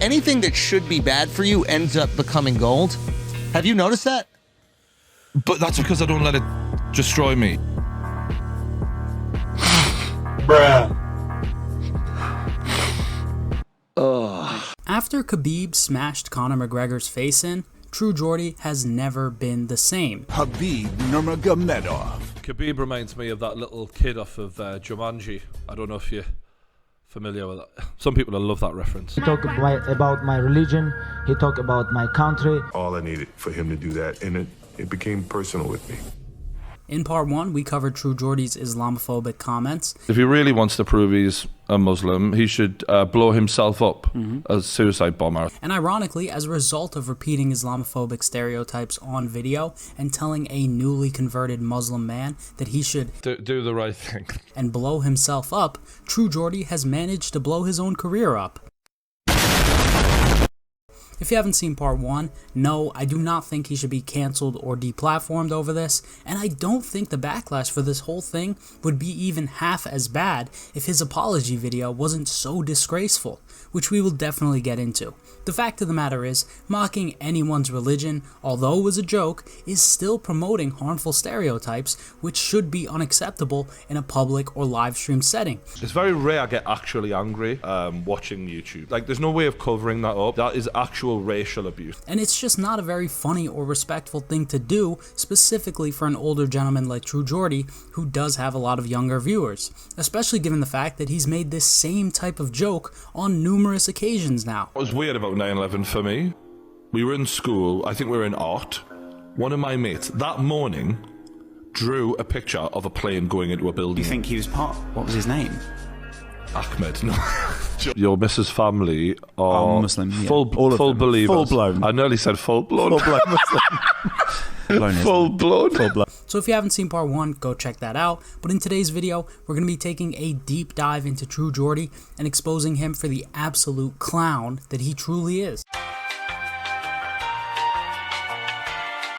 Anything that should be bad for you ends up becoming gold. Have you noticed that? But that's because I don't let it destroy me. Bruh. After Khabib smashed Conor McGregor's face in, True Geordie has never been the same. Khabib Nurmagomedov. Khabib reminds me of that little kid off of Jumanji. I don't know if you're familiar with that. Some people will love that reference. He talked about my religion, he talked about my country. All I needed for him to do that, and it became personal with me. In part 1, we covered True Geordie's Islamophobic comments. If he really wants to prove he's a Muslim, he should blow himself up as a suicide bomber. And ironically, as a result of repeating Islamophobic stereotypes on video and telling a newly converted Muslim man that he should do the right thing and blow himself up, True Geordie has managed to blow his own career up. If you haven't seen part 1, no, I do not think he should be cancelled or deplatformed over this, and I don't think the backlash for this whole thing would be even half as bad if his apology video wasn't so disgraceful, which we will definitely get into. The fact of the matter is, mocking anyone's religion, although it was a joke, is still promoting harmful stereotypes, which should be unacceptable in a public or live stream setting. It's very rare I get actually angry watching YouTube. Like, there's no way of covering that up. That is actual racial abuse. And it's just not a very funny or respectful thing to do, specifically for an older gentleman like True Geordie, who does have a lot of younger viewers, especially given the fact that he's made this same type of joke on numerous occasions now. What was weird about 9/11 for me, we were in school, I think we were in art. One of my mates that morning drew a picture of a plane going into a building. You think he was part? What was his name? Ahmed, no. Your Mrs. family are Muslim, yeah. full believers. Full blown. I nearly said full blown. Full blown Muslim. Full blown. Full blown. So if you haven't seen part 1, go check that out. But in today's video, we're going to be taking a deep dive into True Geordie and exposing him for the absolute clown that he truly is.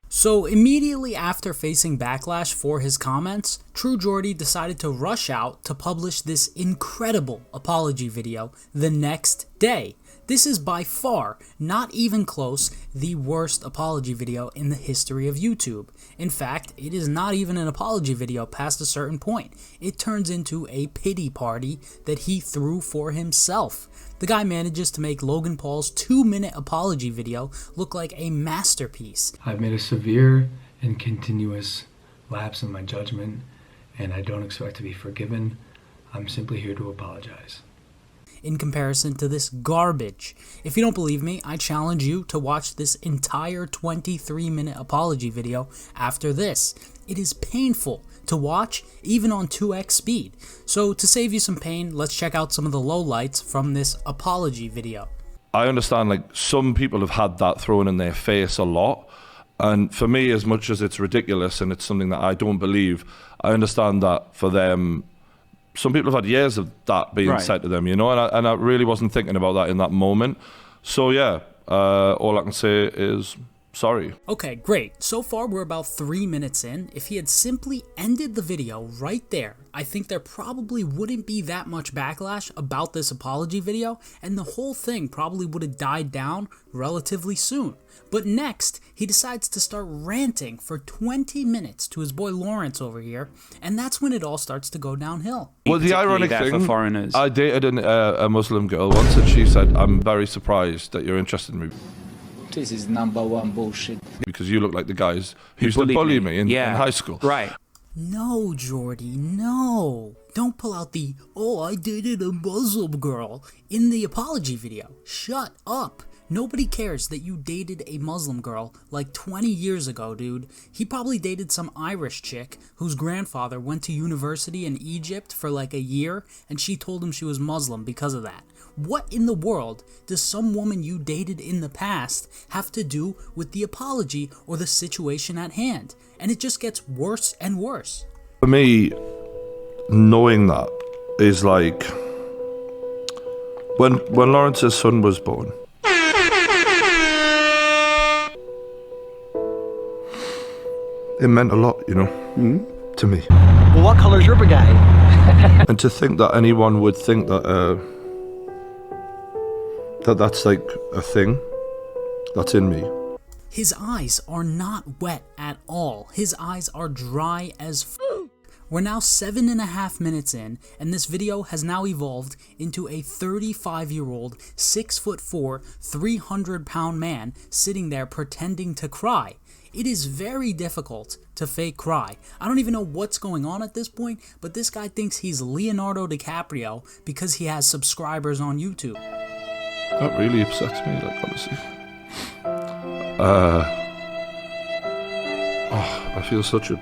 So immediately after facing backlash for his comments, True Geordie decided to rush out to publish this incredible apology video the next day. This is by far, not even close, the worst apology video in the history of YouTube. In fact, it is not even an apology video past a certain point. It turns into a pity party that he threw for himself. The guy manages to make Logan Paul's 2-minute apology video look like a masterpiece. I've made a severe and continuous lapse in my judgment, and I don't expect to be forgiven. I'm simply here to apologize. In comparison to this garbage. If you don't believe me, I challenge you to watch this entire 23-minute apology video after this. It is painful to watch, even on 2x speed. So to save you some pain, let's check out some of the lowlights from this apology video. I understand, like, some people have had that thrown in their face a lot. And for me, as much as it's ridiculous and it's something that I don't believe, I understand that for them, some people have had years of that being said to them, you know, and I really wasn't thinking about that in that moment. So yeah, all I can say is sorry. Okay, great. So far we're about 3 minutes in. If he had simply ended the video right there, I think there probably wouldn't be that much backlash about this apology video, and the whole thing probably would have died down relatively soon. But next, he decides to start ranting for 20 minutes to his boy Lawrence over here, and that's when it all starts to go downhill. Well, the ironic thing, for foreigners. I dated a Muslim girl once, and she said, "I'm very surprised that you're interested in me." This is #1 bullshit. Because you look like the guys who used to bully me in high school. Right. No, Geordie, no. Don't pull out the, "oh, I dated a Muslim girl" in the apology video. Shut up. Nobody cares that you dated a Muslim girl like 20 years ago, dude. He probably dated some Irish chick whose grandfather went to university in Egypt for like a year, and she told him she was Muslim because of that. What in the world does some woman you dated in the past have to do with the apology or the situation at hand? And it just gets worse and worse. For me, knowing that is like when Lawrence's son was born. It meant a lot, you know, to me. Well, what colour's your brigade? And to think that anyone would think that that's like a thing that's in me. His eyes are not wet at all. His eyes are dry as f. We're now 7.5 minutes in, and this video has now evolved into a 35-year-old, 6'4", 300-pound man sitting there pretending to cry. It is very difficult to fake cry. I don't even know what's going on at this point, but this guy thinks he's Leonardo DiCaprio because he has subscribers on YouTube. That really upsets me, like, honestly. I feel such a...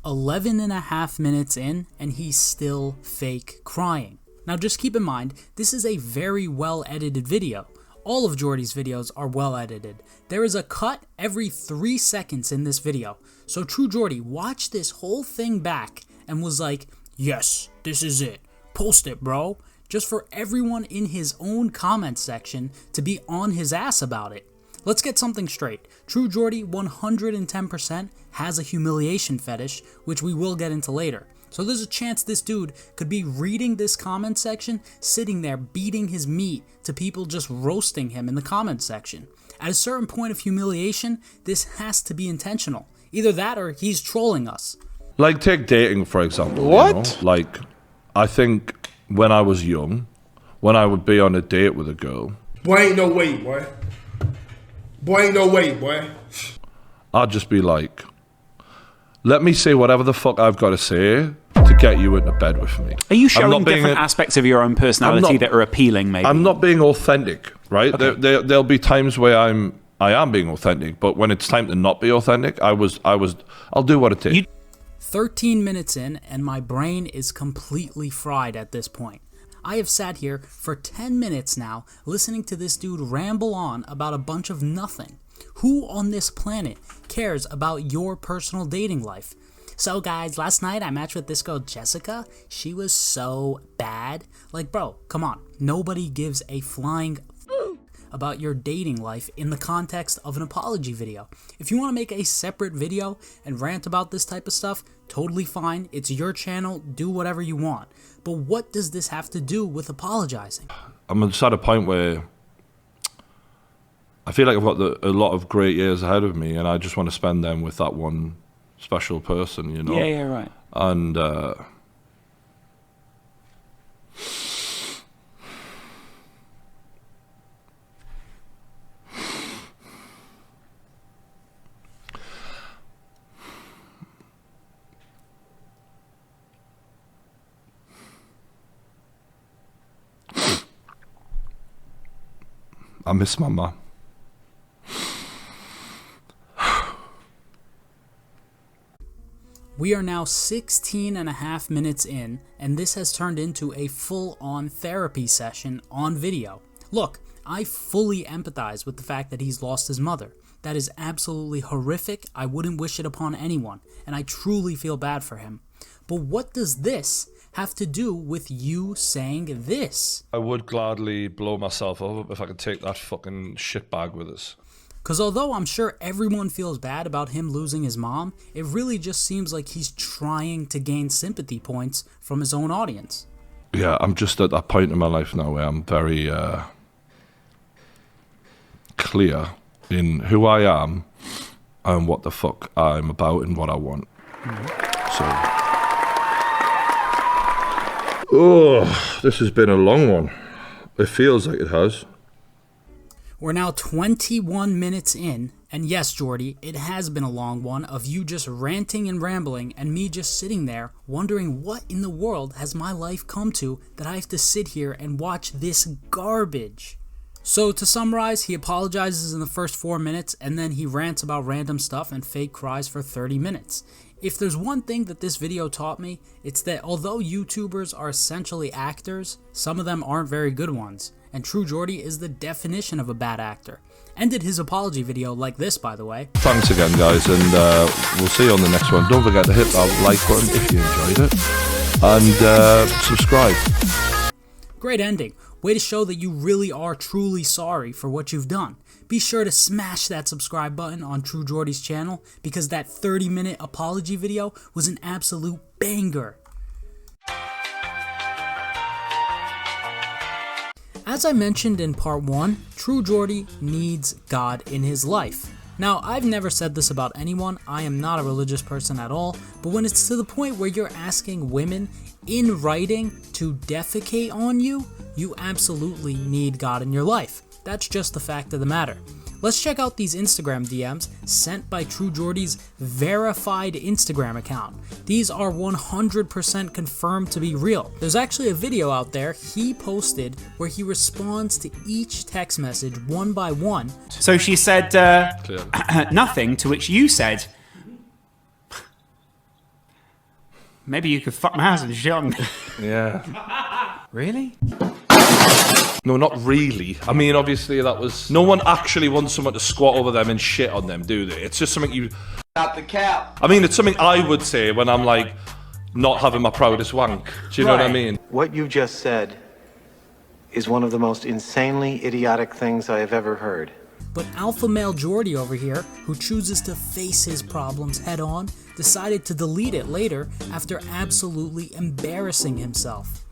11.5 minutes in, and he's still fake crying. Now just keep in mind, this is a very well edited video. All of Geordie's videos are well edited. There is a cut every 3 seconds in this video. So True Geordie watched this whole thing back and was like, yes, this is it. Post it, bro. Just for everyone in his own comment section to be on his ass about it. Let's get something straight. True Geordie 110% has a humiliation fetish, which we will get into later. So there's a chance this dude could be reading this comment section, sitting there beating his meat to people just roasting him in the comment section. At a certain point of humiliation, this has to be intentional. Either that or he's trolling us. Like, take dating, for example. What? You know? Like, I think when I was young, when I would be on a date with a girl... Boy, ain't no way, boy. Boy, ain't no way, boy. I'd just be like, let me say whatever the fuck I've got to say to get you into bed with me. Are you showing different aspects of your own personality that are appealing, maybe? I'm not being authentic, right? Okay. There'll be times where I am being authentic, but when it's time to not be authentic, I'll do what it takes. 13 minutes in, and my brain is completely fried at this point. I have sat here for 10 minutes now listening to this dude ramble on about a bunch of nothing. Who on this planet cares about your personal dating life? So guys, last night I matched with this girl Jessica. She was so bad. Like, bro, come on. Nobody gives a flying about your dating life in the context of an apology video. If you want to make a separate video and rant about this type of stuff, totally fine. It's your channel. Do whatever you want. But what does this have to do with apologizing? I'm just at a point where I feel like I've got a lot of great years ahead of me, and I just want to spend them with that one special person, you know? Yeah, right. And I miss my mum. We are now 16.5 minutes in, and this has turned into a full-on therapy session on video. Look, I fully empathize with the fact that he's lost his mother. That is absolutely horrific. I wouldn't wish it upon anyone, and I truly feel bad for him. But what does this have to do with you saying this? I would gladly blow myself up if I could take that fucking shitbag with us. Because although I'm sure everyone feels bad about him losing his mom, it really just seems like he's trying to gain sympathy points from his own audience. Yeah, I'm just at that point in my life now where I'm very clear in who I am and what the fuck I'm about and what I want. Oh, this has been a long one. It feels like it has. We're now 21 minutes in, and yes, Geordie, it has been a long one of you just ranting and rambling and me just sitting there wondering what in the world has my life come to that I have to sit here and watch this garbage. So to summarize, he apologizes in the first 4 minutes and then he rants about random stuff and fake cries for 30 minutes. If there's one thing that this video taught me, it's that although YouTubers are essentially actors, some of them aren't very good ones. And True Geordie is the definition of a bad actor. Ended his apology video like this, by the way. Thanks again, guys, and we'll see you on the next one. Don't forget to hit that like button if you enjoyed it, and subscribe. Great ending. Way to show that you really are truly sorry for what you've done. Be sure to smash that subscribe button on True Geordie's channel because that 30-minute apology video was an absolute banger. As I mentioned in part 1, True Geordie needs God in his life. Now, I've never said this about anyone, I am not a religious person at all, but when it's to the point where you're asking women in writing to defecate on you, you absolutely need God in your life. That's just the fact of the matter. Let's check out these Instagram DMs sent by True Geordie's verified Instagram account. These are 100% confirmed to be real. There's actually a video out there he posted where he responds to each text message one by one. So she said nothing, to which you said, maybe you could fuck my house and shit on me. Yeah. Really? No, not really. I mean, obviously that was... No one actually wants someone to squat over them and shit on them, do they? It's just something you... Not the cap. I mean, it's something I would say when I'm like, not having my proudest wank. Do you know what I mean? What you just said is one of the most insanely idiotic things I have ever heard. But alpha male Geordie over here, who chooses to face his problems head on, decided to delete it later after absolutely embarrassing himself.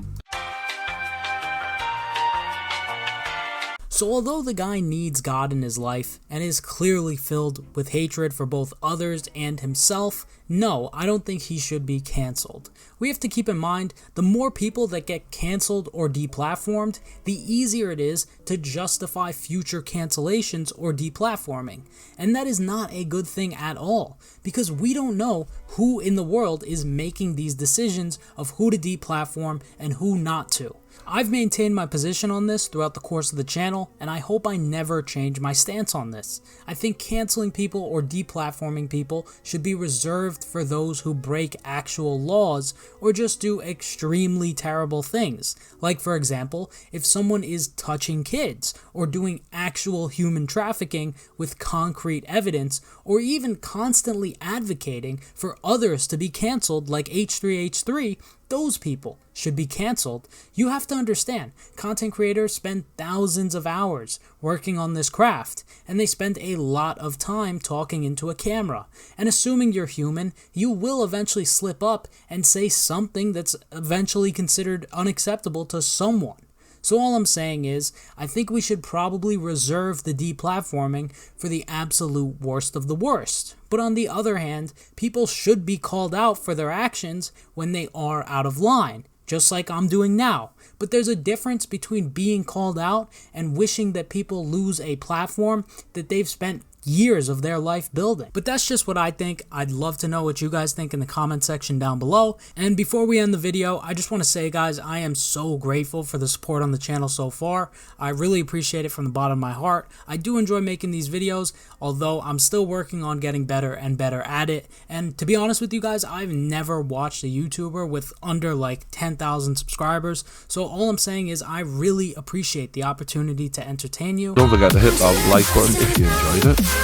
So although the guy needs God in his life and is clearly filled with hatred for both others and himself, no, I don't think he should be cancelled. We have to keep in mind, the more people that get cancelled or deplatformed, the easier it is to justify future cancellations or deplatforming. And that is not a good thing at all, because we don't know who in the world is making these decisions of who to deplatform and who not to. I've maintained my position on this throughout the course of the channel, and I hope I never change my stance on this. I think canceling people or deplatforming people should be reserved for those who break actual laws or just do extremely terrible things. Like, for example, if someone is touching kids or doing actual human trafficking with concrete evidence, or even constantly advocating for others to be canceled like H3H3, those people should be canceled. You have to understand, content creators spend thousands of hours working on this craft, and they spend a lot of time talking into a camera. And assuming you're human, you will eventually slip up and say something that's eventually considered unacceptable to someone. So all I'm saying is, I think we should probably reserve the deplatforming for the absolute worst of the worst. But on the other hand, people should be called out for their actions when they are out of line, just like I'm doing now. But there's a difference between being called out and wishing that people lose a platform that they've spent years of their life building. But that's just what I think. I'd love to know what you guys think in the comment section down below. And before we end the video, I just want to say, guys, I am so grateful for the support on the channel so far. I really appreciate it from the bottom of my heart. I do enjoy making these videos, although I'm still working on getting better and better at it. And to be honest with you guys, I've never watched a YouTuber with under like 10,000 subscribers. So all I'm saying is I really appreciate the opportunity to entertain you. Don't forget to hit that like button if you enjoyed it,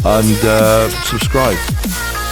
and subscribe.